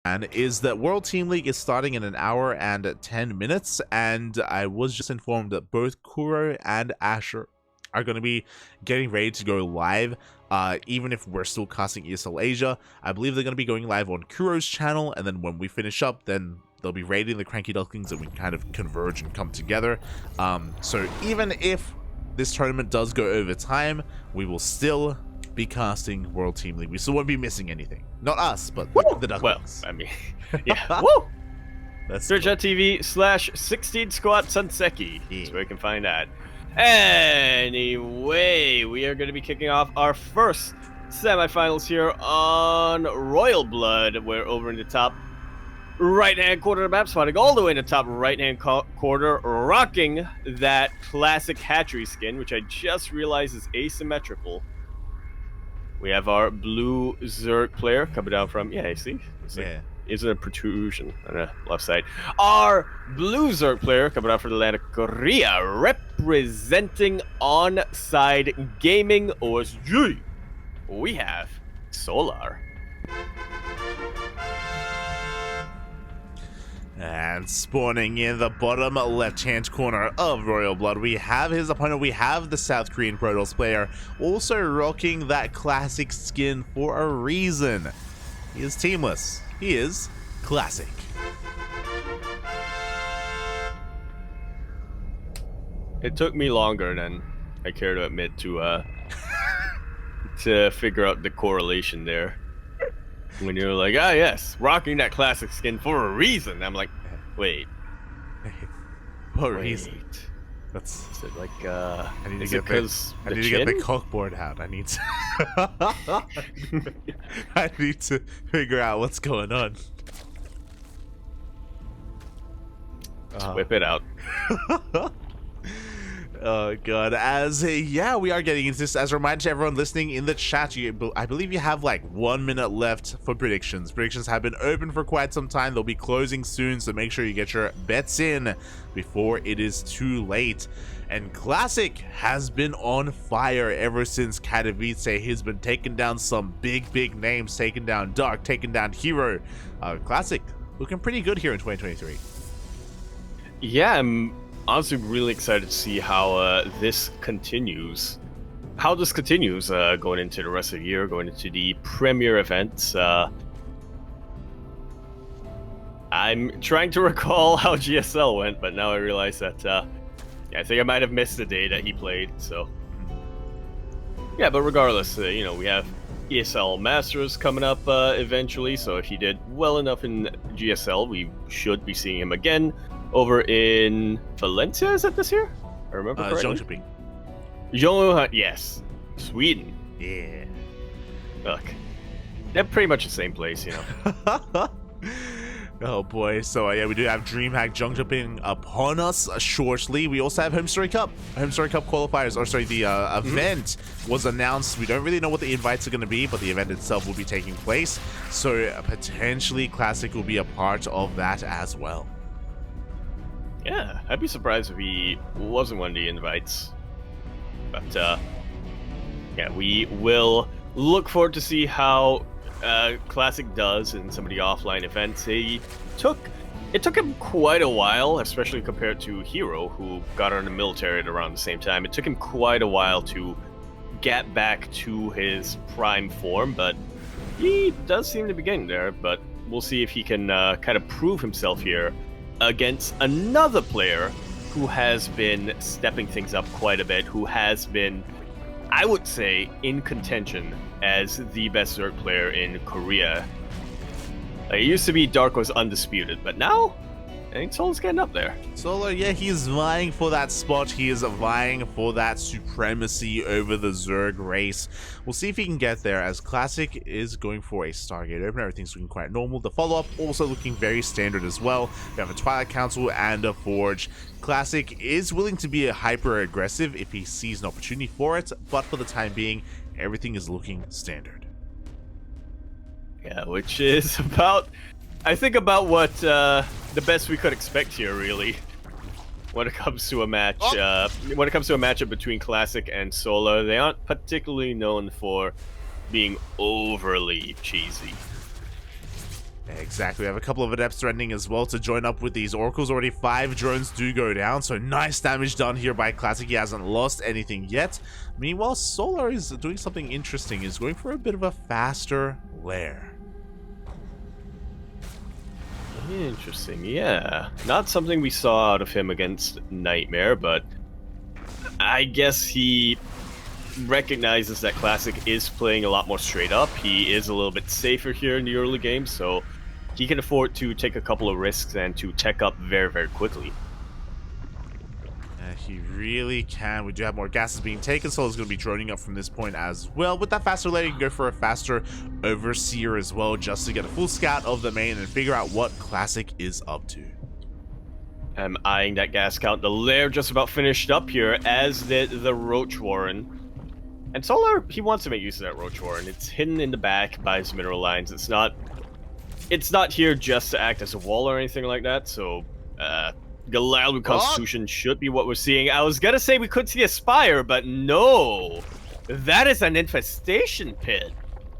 And is that World Team League is starting in an hour and 10 minutes, and I was just informed that both Kuro and Asher are going to be getting ready to go live. Even if we're still casting ESL Asia, I believe they're going to be going live on Kuro's channel, and then when we finish up, then they'll be raiding the CranKy Ducklings and we can kind of converge and come together. So even if this tournament does go over time, we will still be casting World Team League. We still won't be missing anything. Not us, but the Ducklings. Well, I mean, yeah. Woo! That's Twitch.tv/16 Squad Sunseki. Yeah. That's where you can find that. Anyway, we are going to be kicking off our first semifinals here on Royal Blood. We're over in the top right-hand corner of the map, spotting all the way in the top right-hand corner, rocking that classic hatchery skin, which I just realized is asymmetrical. We have our blue Zerg player coming down from, yeah, see? Yeah. Is it a protrusion on the left side? Our blue Zerg player coming out from the land of Korea, representing Onside Gaming OSG. We have Solar. And spawning in the bottom left-hand corner of Royal Blood, we have his opponent. We have the South Korean Protoss player, also rocking that classic skin for a reason. He is teamless. He is classic. It took me longer than I care to admit to figure out the correlation there. When you're like, ah, yes, rocking that classic skin for a reason. I'm like, wait. What reason? Is it like, I need is to it get because I need to get the cockboard out. I need to I need to figure out what's going on. Whip it out. Oh god, yeah, we are getting into this. As a reminder to everyone listening in the chat, I believe you have like 1 minute left for predictions. Predictions have been open for quite some time. They'll be closing soon, so make sure you get your bets in before it is too late. And Classic has been on fire ever since Katowice. He's been taking down some big names, taking down Dark, taking down Hero. Classic looking pretty good here in 2023. Yeah, I'm honestly really excited to see how this continues. How this continues going into the rest of the year, going into the premier events. I'm trying to recall how GSL went, but now I realize that yeah, I think I might have missed the day that he played. So yeah, but regardless, you know, we have ESL Masters coming up eventually. So if he did well enough in GSL, we should be seeing him again over in Valencia. Is that this year? I remember correctly. Jönköping. Yes, Sweden. Yeah. Look, they're pretty much the same place, you know. Oh boy, so yeah, we do have DreamHack Jönköping upon us shortly. We also have Home Story Cup qualifiers, or sorry, the event was announced. We don't really know what the invites are going to be, but the event itself will be taking place, so potentially Classic will be a part of that as well. Yeah, I'd be surprised if he wasn't one of the invites. But yeah, we will look forward to see how Classic does in some of the offline events. It took him quite a while, especially compared to Hero, who got out of the military at around the same time. It took him quite a while to get back to his prime form, but he does seem to be getting there. But we'll see if he can kind of prove himself here against another player who has been stepping things up quite a bit, who has been, I would say, in contention as the best Zerg player in Korea. It used to be Dark was undisputed, but now I think Solar's getting up there. Solar, yeah, he's vying for that spot. He is vying for that supremacy over the Zerg race. We'll see if he can get there, as Classic is going for a Stargate Open. Everything's looking quite normal. The follow-up also looking very standard as well. We have a Twilight Council and a Forge. Classic is willing to be a hyper-aggressive if he sees an opportunity for it, but for the time being, everything is looking standard. Yeah, which is about, I think, about what the best we could expect here, really, when it comes to a match. When it comes to a matchup between Classic and Solar, they aren't particularly known for being overly cheesy. Exactly. We have a couple of adepts threatening as well to join up with these oracles. Already 5 drones do go down, so nice damage done here by Classic. He hasn't lost anything yet. Meanwhile, Solar is doing something interesting. He's going for a bit of a faster lair. Interesting, yeah. Not something we saw out of him against Nightmare, but I guess he recognizes that Classic is playing a lot more straight up. He is a little bit safer here in the early game, so he can afford to take a couple of risks and to tech up very, very quickly. He really can. We do have more gases being taken, so it's going to be droning up from this point as well. With that faster layer, you can go for a faster Overseer as well, just to get a full scout of the main and figure out what Classic is up to. I'm eyeing that gas count. The lair just about finished up here, as did the Roach Warren. And Solar, he wants to make use of that Roach Warren. It's hidden in the back by his mineral lines. It's not here just to act as a wall or anything like that, so Galileo Constitution should be what we're seeing. I was gonna say we could see a Spire, but no! That is an infestation pit.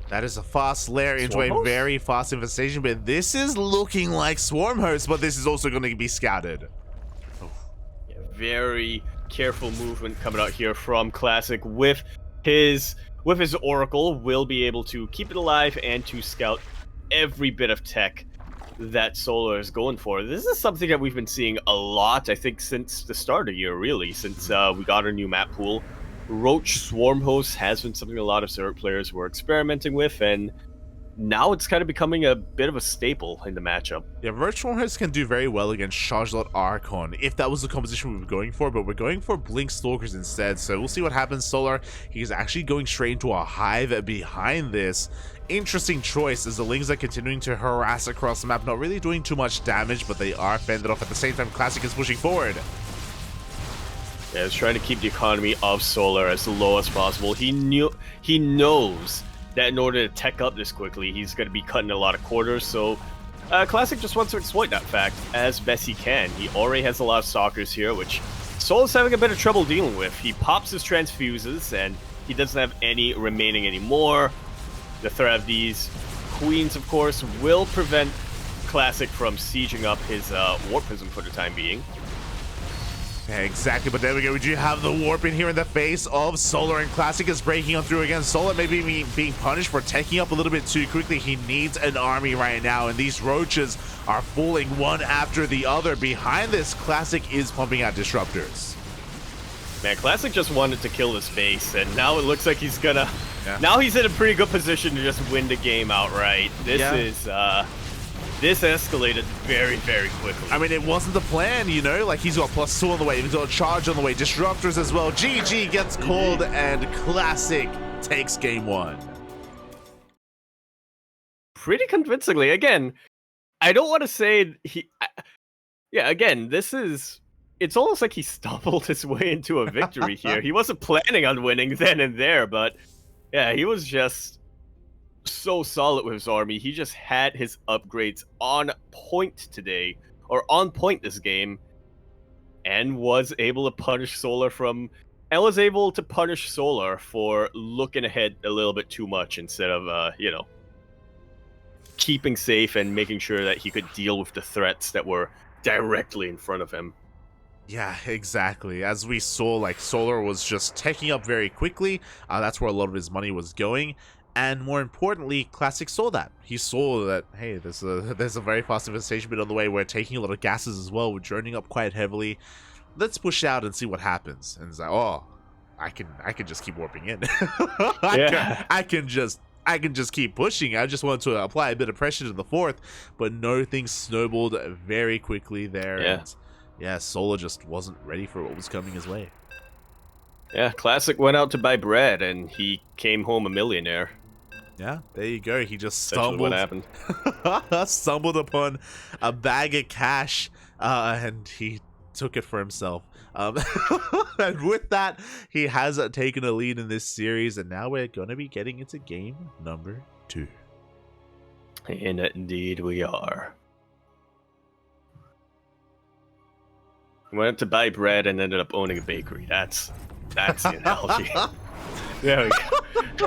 That is a fast lair into a very fast infestation pit. This is looking like Swarm Host, but this is also going to be scouted. Oh. Yeah, very careful movement coming out here from Classic with his Oracle. Will be able to keep it alive and to scout every bit of tech that Solar is going for. This is something that we've been seeing a lot, I think, since the start of the year, really, since we got our new map pool. Roach Swarm Host has been something a lot of Zerg players were experimenting with, and now it's kind of becoming a bit of a staple in the matchup. Yeah, Roach Swarm Host can do very well against Chargelot Archon, if that was the composition we were going for, but we're going for Blink Stalkers instead, so we'll see what happens. Solar, he's actually going straight into a hive behind this. Interesting choice, as the Lings are continuing to harass across the map, not really doing too much damage, but they are fended off. At the same time, Classic is pushing forward. Yeah, he's trying to keep the economy of Solar as low as possible. He knows that in order to tech up this quickly, he's going to be cutting a lot of quarters, so Classic just wants to exploit that fact as best he can. He already has a lot of Stalkers here, which Solar's having a bit of trouble dealing with. He pops his Transfuses, and he doesn't have any remaining anymore. The threat of these Queens, of course, will prevent Classic from sieging up his Warp Prism for the time being. Exactly, but there we go. We do have the warp in here in the face of Solar, and Classic is breaking on through again. Solar may be being punished for taking up a little bit too quickly. He needs an army right now, and these roaches are falling one after the other. Behind this, Classic is pumping out disruptors. Man, Classic just wanted to kill this base, and now it looks like he's gonna... Yeah. Now he's in a pretty good position to just win the game outright. This is... This escalated very, very quickly. I mean, it wasn't the plan, you know? Like, he's got +2 on the way, he's got a charge on the way, disruptors as well. GG gets called, and Classic takes game 1. Pretty convincingly. Again, I don't want to say yeah, again, this is... It's almost like he stumbled his way into a victory here. He wasn't planning on winning then and there, but yeah, he was just so solid with his army. He just had his upgrades on point today, or on point this game, and was able to punish Solar for looking ahead a little bit too much instead of, you know, keeping safe and making sure that he could deal with the threats that were directly in front of him. Yeah, exactly. As we saw, like, Solar was just taking up very quickly. That's where a lot of his money was going. And more importantly, Classic saw that. He saw that, hey, there's a very fast infestation bit on the way. We're taking a lot of gases as well. We're droning up quite heavily. Let's push out and see what happens. And it's like, oh, I can just keep warping in. I can just keep pushing. I just wanted to apply a bit of pressure to the fourth, but no, things snowballed very quickly there. Yeah. And yeah, Solar just wasn't ready for what was coming his way. Yeah, Classic went out to buy bread, and he came home a millionaire. Yeah, there you go. He just stumbled. What happened? Stumbled upon a bag of cash, and he took it for himself. And with that, he has taken a lead in this series, and now we're going to be getting into game number 2. And indeed we are. Went to buy bread and ended up owning a bakery. That's the analogy. There we go.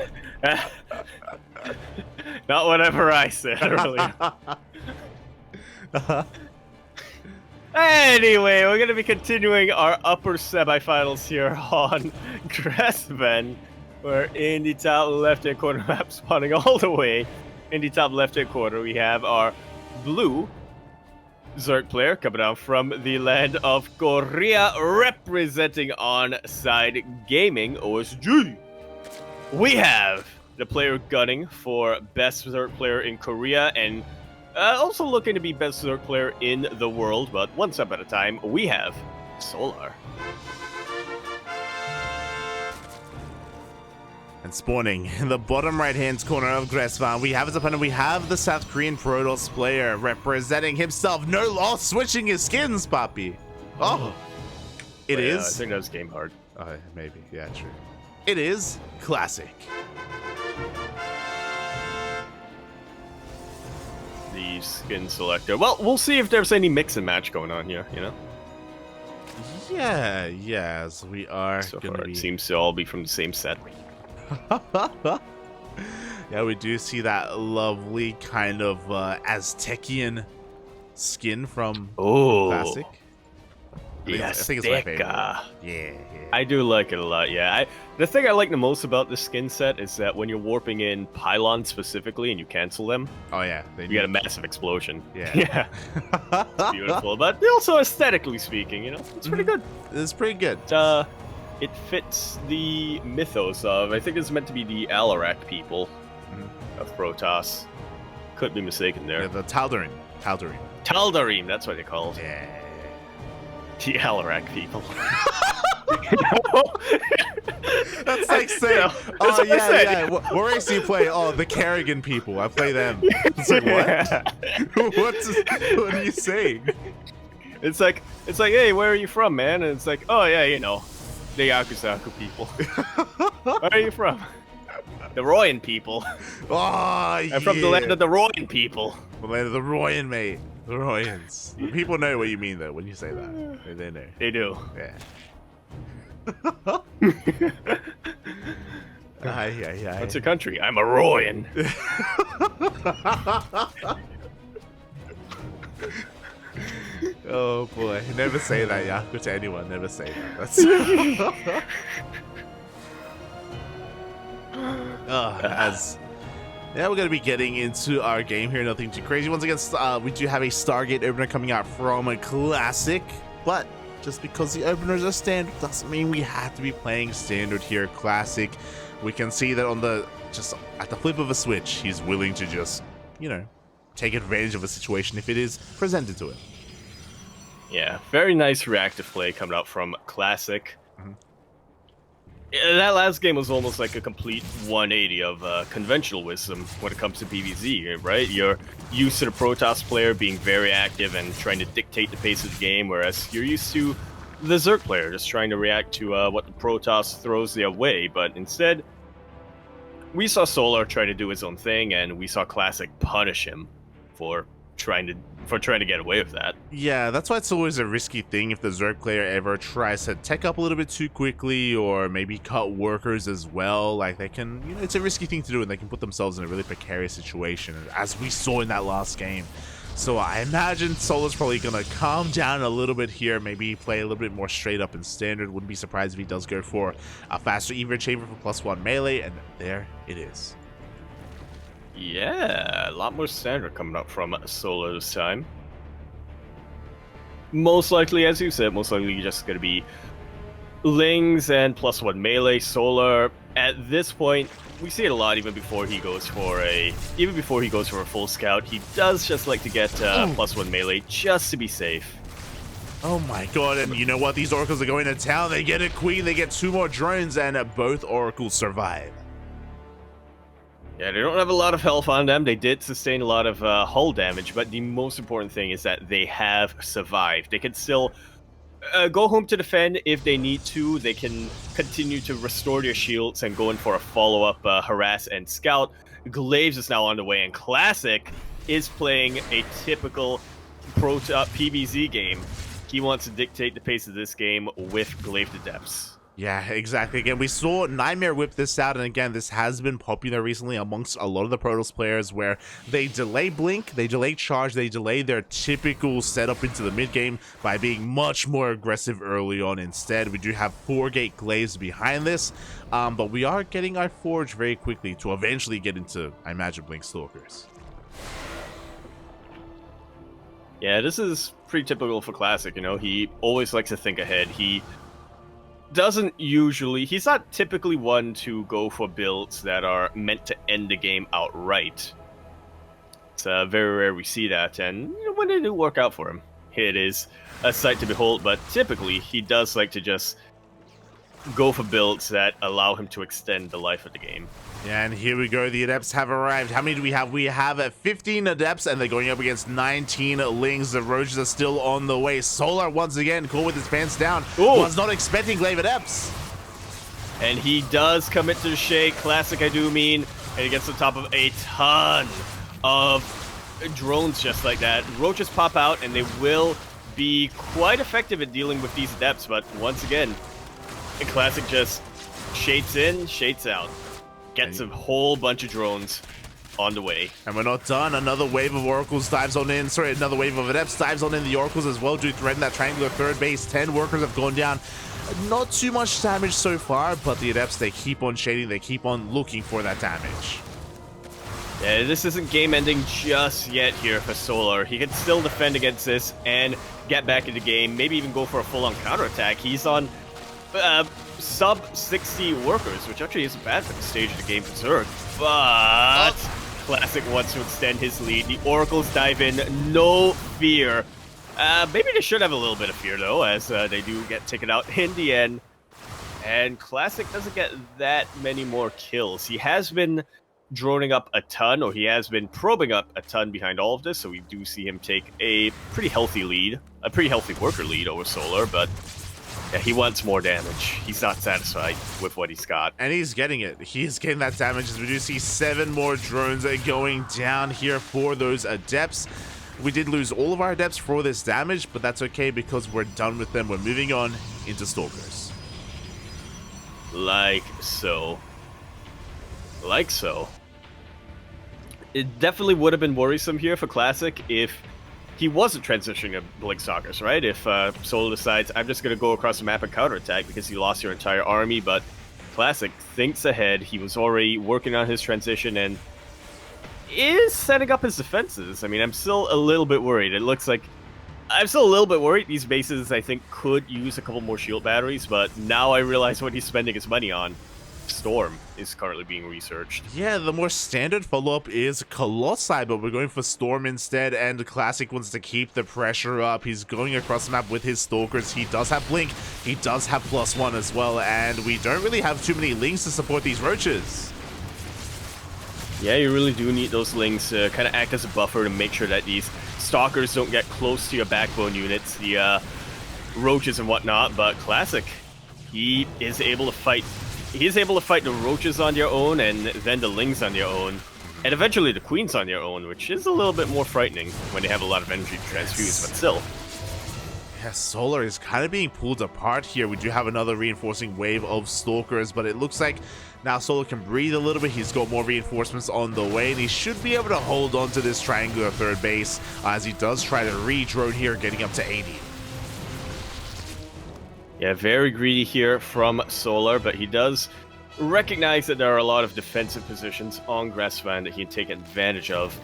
Not whatever I said earlier. Anyway, we're going to be continuing our upper semifinals here on Grassman. We're in the top left-hand corner map, spawning all the way. In the top left-hand corner, we have our blue Zerg player coming out from the land of Korea, representing On-Side Gaming, OSG. We have the player gunning for best Zerg player in Korea, and also looking to be best Zerg player in the world, but one step at a time, we have Solar. And spawning in the bottom right-hand corner of Gressvan, we have his opponent. We have the South Korean Protoss player representing himself. No loss, switching his skins, Papi. Oh, it is. I think that was game hard. Maybe. Yeah, true. It is classic. The skin selector. Well, we'll see if there's any mix and match going on here, you know? Yeah, yes, we are. So far, it seems to all be from the same set. Yeah, we do see that lovely kind of Aztecian skin from Classic. I think it's my favorite. Yeah. I do like it a lot, yeah. The thing I like the most about the skin set is that when you're warping in pylons specifically and you cancel them, you get a massive explosion. Yeah. It's beautiful, but also aesthetically speaking, you know, it's pretty good. It's pretty good. It fits the mythos of, I think it's meant to be the Alarak people of Protoss. Could be mistaken there. Yeah, the Tal'Darim. Tal'Darim, that's what they call it. Yeah. The Alarak people. That's like saying, what race do you play? Oh, the Kerrigan people. I play them. It's like, what? What are you saying? It's like, hey, where are you from, man? And it's like, oh yeah, you know, the Yakuzaku people. Where are you from? The Royan people. Oh, I'm from the land of the Royan people. The land of the Royan, mate. The Royans. People know what you mean, though, when you say that. They know. They do. Yeah. What's your country? I'm a Royan. Oh boy, never say that, Yaku, to anyone. Never say that. That's yeah, we're going to be getting into our game here. Nothing too crazy. Once again, we do have a Stargate opener coming out from a Classic, but just because the openers are standard doesn't mean we have to be playing standard here. Classic, we can see that on the just at the flip of a switch, he's willing to just, you know, take advantage of a situation if it is presented to him. Yeah, very nice reactive play coming out from Classic. That last game was almost like a complete 180 of conventional wisdom when it comes to PvZ, right? You're used to the Protoss player being very active and trying to dictate the pace of the game, whereas you're used to the Zerg player just trying to react to what the Protoss throws their way. But instead, we saw Solar try to do his own thing, and we saw Classic punish him for trying to get away with that. Yeah, that's why it's always a risky thing if the Zerg player ever tries to tech up a little bit too quickly, or maybe cut workers as well. Like, they can, you know, it's a risky thing to do, and they can put themselves in a really precarious situation, as we saw in that last game. So I imagine Solar's probably gonna calm down a little bit here, maybe play a little bit more straight up in standard. Wouldn't be surprised if he does go for a faster Evo Chamber for +1 melee, and there it is. Yeah, a lot more standard coming up from Solar this time. Most likely, as you said, most likely just going to be Lings and +1 melee. Solar, at this point, we see it a lot even before he goes for a full scout. He does just like to get +1 melee just to be safe. Oh my god, and you know what? These oracles are going to town. They get a queen, they get 2 more drones, and both oracles survive. Yeah, they don't have a lot of health on them. They did sustain a lot of hull damage, but the most important thing is that they have survived. They can still go home to defend if they need to. They can continue to restore their shields and go in for a follow-up harass and scout. Glaives is now on the way, and Classic is playing a typical PvZ game. He wants to dictate the pace of this game with Glaive to depths. Yeah, exactly. Again, we saw Nightmare whip this out, and again, this has been popular recently amongst a lot of the Protoss players where they delay blink, they delay charge, they delay their typical setup into the mid game by being much more aggressive early on. Instead, we do have 4-gate glaze behind this, but we are getting our Forge very quickly to eventually get into, I imagine, Blink Stalkers. Yeah, this is pretty typical for Classic, you know, he always likes to think ahead. He's not typically one to go for builds that are meant to end the game outright. It's very rare we see that, and you know, when they do work out for him, it is a sight to behold, but typically he does like to just go for builds that allow him to extend the life of the game. Yeah, and here we go. The Adepts have arrived. How many do we have? We have 15 Adepts, and they're going up against 19 Lings. The Roaches are still on the way. Solar, once again, caught with his pants down. Ooh. Was not expecting Glaive Adepts. And he does commit to the shake. Classic, I do mean. And he gets on top of a ton of drones just like that. Roaches pop out, and they will be quite effective at dealing with these Adepts. But once again, Classic just shades in, shades out. Gets a whole bunch of drones on the way. And we're not done. Another wave of Oracles dives on in. Sorry, another wave of Adepts dives on in. The Oracles as well do threaten that triangular third base. 10 workers have gone down. Not too much damage so far, but the Adepts, they keep on shading. They keep on looking for that damage. Yeah, this isn't game ending just yet here for Solar. He can still defend against this and get back into the game. Maybe even go for a full-on counterattack. He's on sub 60 workers, which actually isn't bad for the stage of the game for Zerg. But Classic wants to extend his lead. The Oracles dive in, no fear. Maybe they should have a little bit of fear though, as they do get taken out in the end. And Classic doesn't get that many more kills. He has been droning up a ton, or he has been probing up a ton behind all of this, so we do see him take a pretty healthy lead, a pretty healthy worker lead over Solar, but yeah, he wants more damage. He's not satisfied with what he's got. And he's getting it. He's getting that damage as we do see 7 more drones going down here for those Adepts. We did lose all of our Adepts for this damage, but that's okay because we're done with them. We're moving on into Stalkers. Like so. Like so. It definitely would have been worrisome here for Classic if he wasn't transitioning to Blink Stalkers, right? If Solo decides, I'm just going to go across the map and counterattack because you lost your entire army, but Classic thinks ahead. He was already working on his transition and is setting up his defenses. I mean, I'm still a little bit worried. It looks like I'm still a little bit worried. These bases, I think, could use a couple more shield batteries, but now I realize what he's spending his money on. Storm is currently being researched. Yeah, the more standard follow-up is Colossi, but we're going for Storm instead, and the Classic wants to keep the pressure up. He's going across the map with his Stalkers. He does have Blink, he does have +1 as well, and we don't really have too many Lings to support these Roaches. Yeah, you really do need those Lings to kind of act as a buffer to make sure that these Stalkers don't get close to your backbone units, the Roaches and whatnot, but Classic, he is able to fight. He is able to fight the Roaches on their own, and then the Lings on their own, and eventually the Queens on their own, which is a little bit more frightening when they have a lot of energy to transfuse, but still. Yeah, Solar is kind of being pulled apart here. We do have another reinforcing wave of Stalkers, but it looks like now Solar can breathe a little bit. He's got more reinforcements on the way, and he should be able to hold on to this triangular third base as he does try to re-drone here, getting up to 80. Yeah, very greedy here from Solar, but he does recognize that there are a lot of defensive positions on Grassland that he can take advantage of.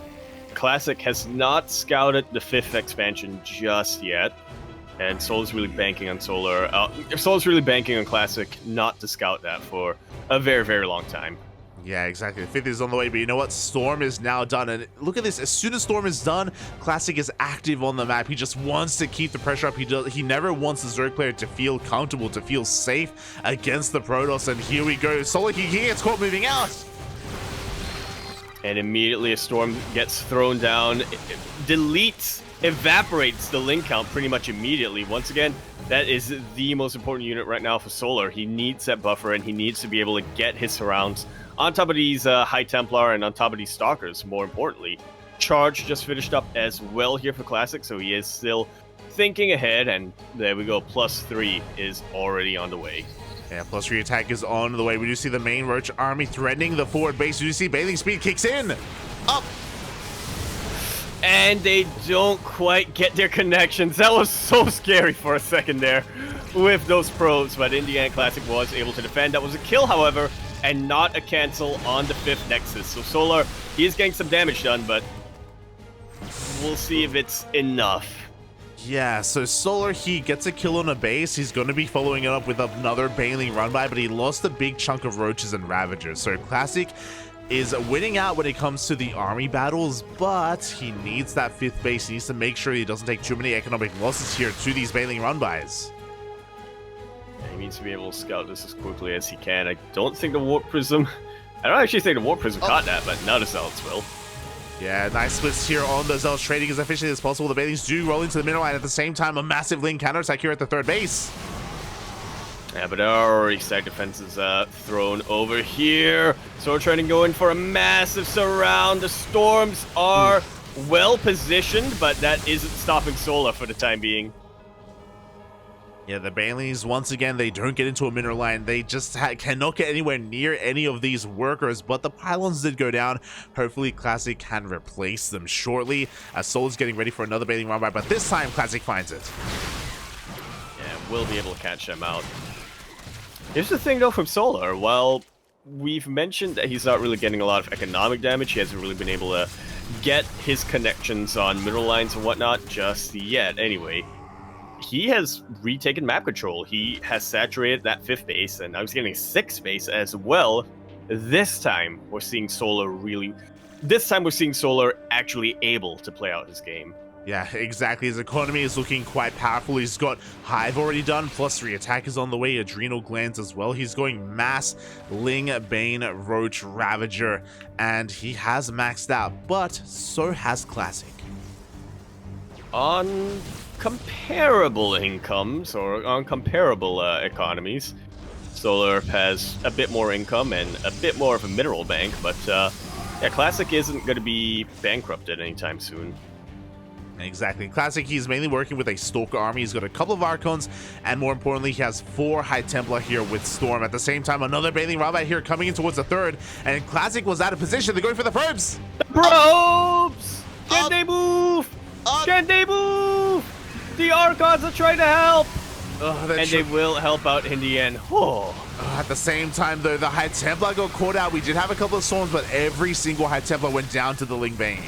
Classic has not scouted the 5th expansion just yet, and Solar's really banking on Solar's really banking on Classic not to scout that for a very, very long time. Yeah, exactly. The 5th is on the way, but you know what? Storm is now done, and look at this. As soon as Storm is done, Classic is active on the map. He just wants to keep the pressure up. He never wants the Zerg player to feel comfortable, to feel safe against the Protoss, and here we go. Solar, he gets caught moving out. And immediately a Storm gets thrown down, deletes, evaporates the Ling count pretty much immediately. Once again, that is the most important unit right now for Solar. He needs that buffer, and he needs to be able to get his surrounds on top of these High Templar and on top of these Stalkers, more importantly. Charge just finished up as well here for Classic, so he is still thinking ahead, and there we go, +3 is already on the way. Yeah, plus re-attack is on the way. We do see the main Roach army threatening the forward base. We do see Bathing Speed kicks in. Up. And they don't quite get their connections. That was so scary for a second there with those probes, but Indiana Classic was able to defend. That was a kill, however, and not a cancel on the 5th Nexus. So Solar, he is getting some damage done, but we'll see if it's enough. Yeah, so Solar, he gets a kill on a base. He's going to be following it up with another Baneling run by, but he lost a big chunk of Roaches and Ravagers. So Classic is winning out when it comes to the army battles, but he needs that 5th base. He needs to make sure he doesn't take too many economic losses here to these Baneling run-bys. Yeah, he needs to be able to scout this as quickly as he can. I don't think the Warp Prism... I don't actually think the Warp Prism caught that, but now the Zealots will. Yeah, nice splits here on the Zealots, trading as efficiently as possible. The Banelings do roll into the middle line at the same time. A massive Ling counterattack here at the 3rd base. Yeah, but there are already stack defenses thrown over here. So we're trying to go in for a massive surround. The Storms are well positioned, but that isn't stopping Solar for the time being. Yeah, the Banelings, once again, they don't get into a mineral line. They just cannot get anywhere near any of these workers, but the pylons did go down. Hopefully, Classic can replace them shortly, as Solar's getting ready for another Baneling run by, but this time, Classic finds it. Yeah, we'll be able to catch them out. Here's the thing, though, from Solar. While we've mentioned that he's not really getting a lot of economic damage, he hasn't really been able to get his connections on mineral lines and whatnot just yet. Anyway, he has retaken map control. He has saturated that 5th base, and now he's getting 6th base as well. This time, we're seeing Solar actually able to play out his game. Yeah, exactly. His economy is looking quite powerful. He's got Hive already done, plus re-attack is on the way, Adrenal Glands as well. He's going Mass, Ling, Bane, Roach, Ravager, and he has maxed out, but so has Classic. On comparable incomes, or on comparable economies, Solar has a bit more income and a bit more of a mineral bank, but yeah, Classic isn't going to be bankrupted anytime soon. Exactly. Classic, he's mainly working with a Stalker army. He's got a couple of Archons, and more importantly, he has 4 High Templar here with Storm. At the same time, another Baneling Rabbi here coming in towards the 3rd, and Classic was out of position. They're going for the probes! The probes! Can they move? Can they move? The Archons are trying to help! And they will help out in the end. At the same time, though, the High Templar got caught out. We did have a couple of Storms, but every single High Templar went down to the Ling Bane.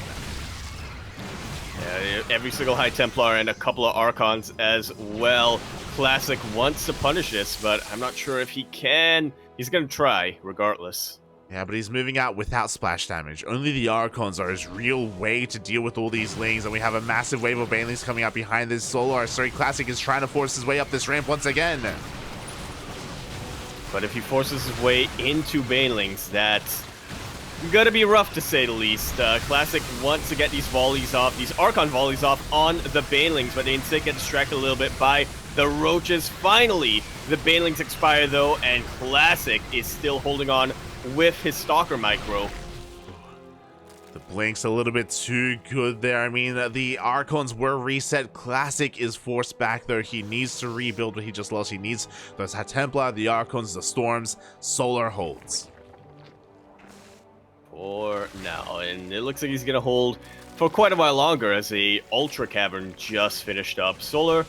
Yeah, every single High Templar and a couple of Archons as well. Classic wants to punish this, but I'm not sure if he can. He's going to try, regardless. Yeah, but he's moving out without splash damage. Only the Archons are his real way to deal with all these Lings, and we have a massive wave of Banelings coming out behind this Solar. Sorry, Classic is trying to force his way up this ramp once again. But if he forces his way into Banelings, that's gonna be rough to say the least. Classic wants to get these volleys off, these Archon volleys off on the Banelings, but they instead get distracted a little bit by the Roaches. Finally, the Banelings expire though, and Classic is still holding on with his Stalker Micro. The Blink's a little bit too good there. I mean, the Archons were reset. Classic is forced back though. He needs to rebuild what he just lost. He needs those High Templar, the Archons, the Storms. Solar holds. For now, and it looks like he's gonna hold for quite a while longer as the Ultra Cavern just finished up. Solar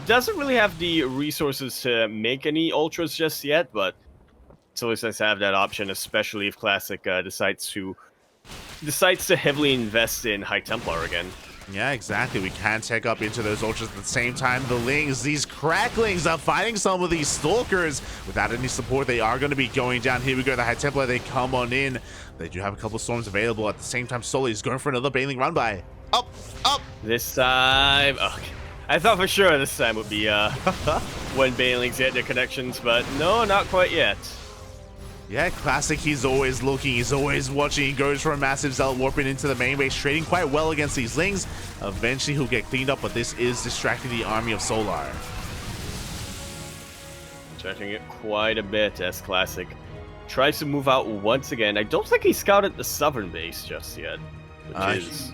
doesn't really have the resources to make any Ultras just yet, but it's always nice to have that option, especially if Classic decides to heavily invest in High Templar again. Yeah, exactly. We can take up into those Ultras at the same time. The Lings, these Cracklings are fighting some of these Stalkers. Without any support, they are going to be going down. Here we go. The High Templar, they come on in. They do have a couple of Storms available. At the same time, Solar is going for another Baneling run by. Up, up. This time, okay. I thought for sure this time would be when Banelings get their connections, but no, not quite yet. Yeah, Classic, he's always looking, he's always watching. He goes for a massive Zealot warping into the main base, trading quite well against these Lings. Eventually, he'll get cleaned up, but this is distracting the army of Solar. Distracting it quite a bit as Classic tries to move out once again. I don't think he scouted the southern base just yet, which is...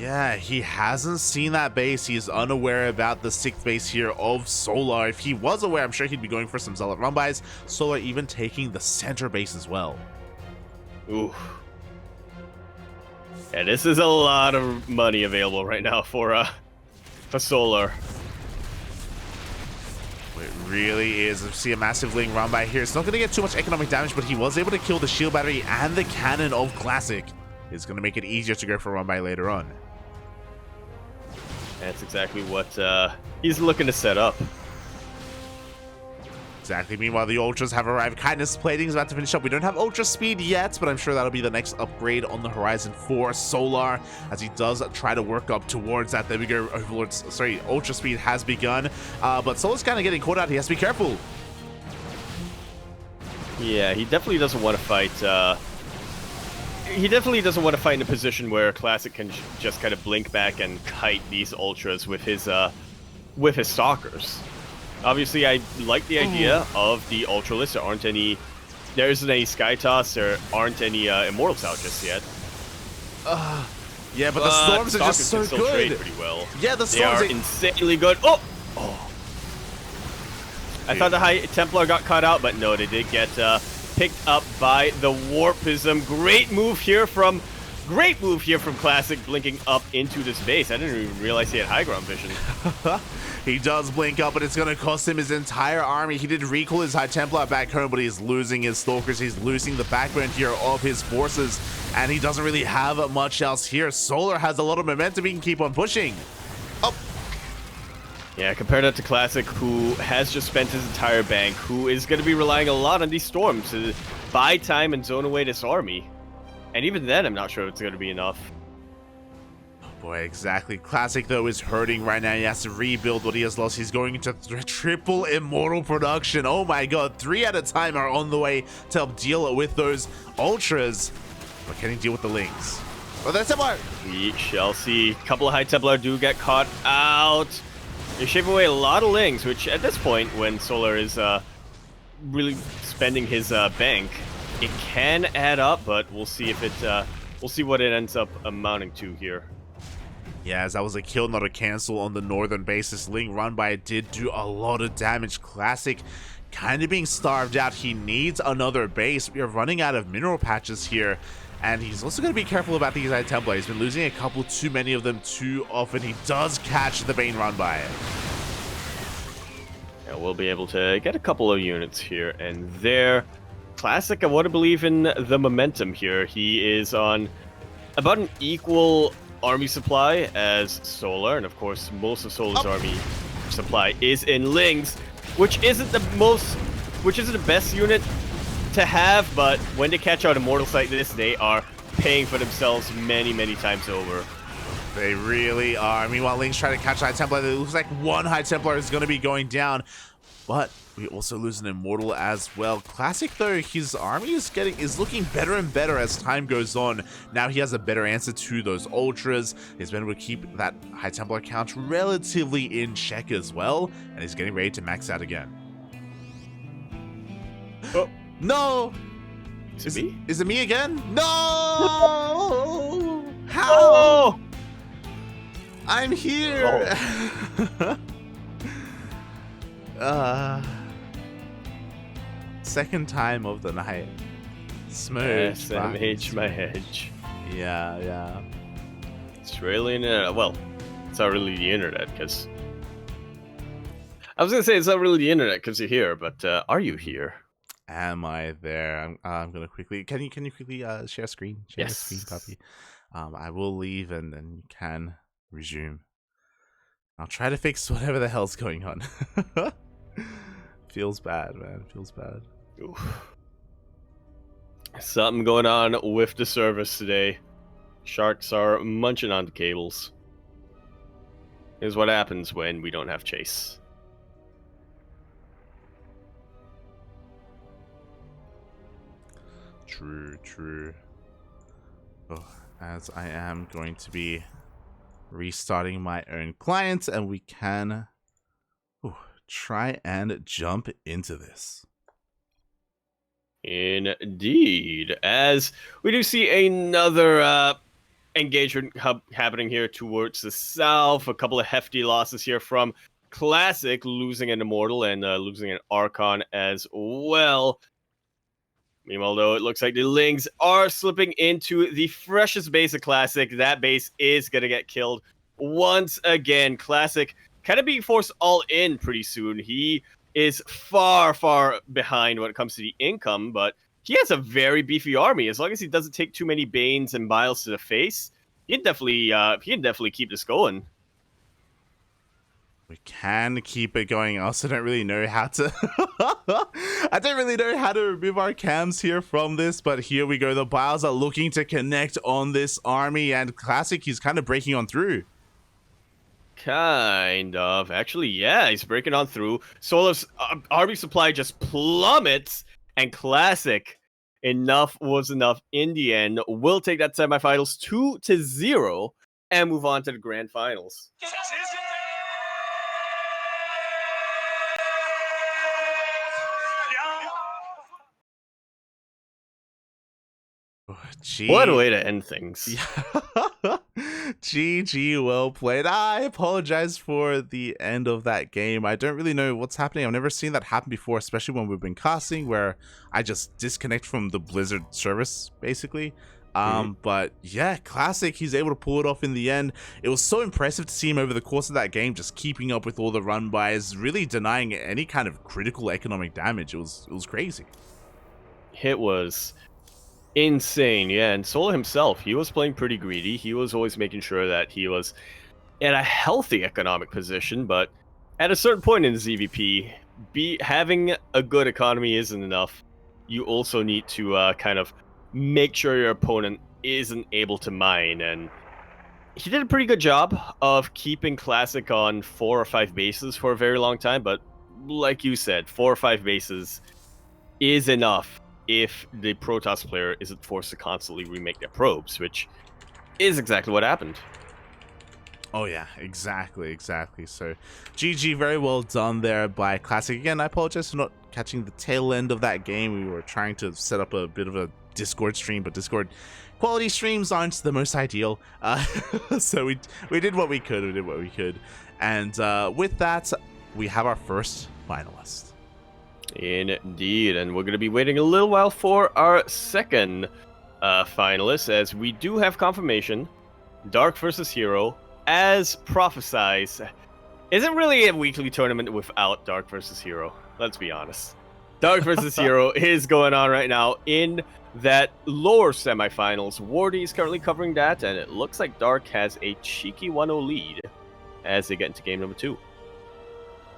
Yeah, he hasn't seen that base. He's unaware about the 6th base here of Solar. If he was aware, I'm sure he'd be going for some Zealot run-bys. Solar even taking the center base as well. Ooh. Yeah, this is a lot of money available right now for Solar. It really is. I see a massive Ling run by here. It's not going to get too much economic damage, but he was able to kill the shield battery and the cannon of Classic. It's going to make it easier to go for a run by later on. That's exactly what he's looking to set up. Exactly. Meanwhile, the Ultras have arrived. Kindness Plating is about to finish up. We don't have Ultra Speed yet, but I'm sure that'll be the next upgrade on the horizon for Solar as he does try to work up towards that. There we go. Overlord's, sorry, Ultra Speed has begun, but Solar's kind of getting caught out. He has to be careful. Yeah, he definitely doesn't want to fight. He definitely doesn't want to fight in a position where Classic can just kind of blink back and kite these Ultras with his Stalkers. Obviously, I like the idea of the Ultralists. There isn't any Sky Toss, there aren't any Immortals out just yet. Yeah, but the Storms are just so still good. trade pretty well. Yeah, the They Storms are insanely good. Oh! I thought the High Templar got caught out, but no, they did get picked up by the Warpism. Great move here from Classic, blinking up into this base. I didn't even realize he had high ground vision. He does blink up, but it's going to cost him his entire army. He did recall his High Templar back home, but he's losing his Stalkers. He's losing the backbone here of his forces, and he doesn't really have much else here. Solar has a lot of momentum. He can keep on pushing. Oh. Yeah, compare that to Classic, who has just spent his entire bank, who is going to be relying a lot on these Storms to buy time and zone away this army. And even then, I'm not sure it's going to be enough. Boy, exactly. Classic, though, is hurting right now. He has to rebuild what he has lost. He's going into triple Immortal production. Oh my god, 3 at a time are on the way to help deal with those Ultras. But can he deal with the Lings? Oh, that's Templar! We shall see. A couple of High Templar do get caught out. They shave away a lot of Lings, which at this point, when Solar is really spending his bank, it can add up, but we'll see if it we'll see what it ends up amounting to here. Yeah, as that was a kill, not a cancel on the northern base. This Ling run by it did do a lot of damage. Classic kind of being starved out. He needs another base. We are running out of mineral patches here, and he's also going to be careful about these High Templar. He's been losing a couple too many of them too often. He does catch the Bane run by it. Yeah, we'll be able to get a couple of units here and there. Classic, I want to believe in the momentum here. He is on about an equal army supply as Solar, and of course most of Solar's army supply is in Lings, which isn't the best unit to have, but when they catch out Immortals like this, they are paying for themselves many times over. They really are. Meanwhile, Ling's trying to catch High Templar. It looks like one High Templar is going to be going down, but we also lose an Immortal as well. Classic, though, his army is looking better and better as time goes on. Now he has a better answer to those Ultras. He's been able to keep that High Templar count relatively in check as well, and he's getting ready to max out again. Oh, no! Is it me again? No! How? Oh! I'm here! Oh. Second time of the night. Smooth. SMH my hedge. Yeah. It's really well, it's not really the internet, because I was gonna say it's not really the internet because you're here, but are you here? Am I there? I'm gonna quickly. Can you quickly share screen? Share Yes. screen copy. I will leave and then you can resume. I'll try to fix whatever the hell's going on. Feels bad, man. Feels bad. Oof. Something going on with the service today. Sharks are munching on the cables. Here's what happens when we don't have Chase. True. Oh, as I am going to be restarting my own client, and we can try and jump into this. Indeed, as we do see another engagement happening here towards the south. A couple of hefty losses here from Classic, losing an Immortal and losing an Archon as well. Meanwhile, though, it looks like the Lings are slipping into the freshest base of Classic. That base is going to get killed once again. Classic kind of being forced all in pretty soon. He is far, far behind when it comes to the income, but he has a very beefy army. As long as he doesn't take too many Banes and Miles to the face, he can definitely keep this going. We can keep it going. I also don't really know how to... I don't really know how to remove our cams here from this, but here we go. The Biles are looking to connect on this army, and Classic, he's kind of breaking on through. Kind of. Actually, yeah, he's breaking on through. Solar's army supply just plummets, and Classic, enough was enough in the end. Will take that semifinals 2-0 and move on to the grand finals. What a way to end things. Yeah. GG, well played. I apologize for the end of that game. I don't really know what's happening. I've never seen that happen before, especially when we've been casting, where I just disconnect from the Blizzard service, basically. But yeah, Classic, he's able to pull it off in the end. It was so impressive to see him over the course of that game, just keeping up with all the run bys, really denying any kind of critical economic damage. It was crazy. It was insane, yeah. And Solar himself, he was playing pretty greedy. He was always making sure that he was in a healthy economic position, but at a certain point in the ZvP, having a good economy isn't enough. You also need to kind of make sure your opponent isn't able to mine, and he did a pretty good job of keeping Classic on 4 or 5 bases for a very long time, but like you said, 4 or 5 bases is enough if the Protoss player isn't forced to constantly remake their probes, which is exactly what happened. Oh yeah, exactly. So GG, very well done there by Classic. Again, I apologize for not catching the tail end of that game. We were trying to set up a bit of a Discord stream, but Discord quality streams aren't the most ideal. So we did what we could. And with that, we have our first finalist. Indeed, and we're going to be waiting a little while for our second finalist, as we do have confirmation. Dark versus Hero, as prophesized. Isn't really a weekly tournament without Dark versus Hero, let's be honest. Dark versus Hero is going on right now in that lower semifinals. Wardy is currently covering that, and it looks like Dark has a cheeky 1-0 lead as they get into game number 2.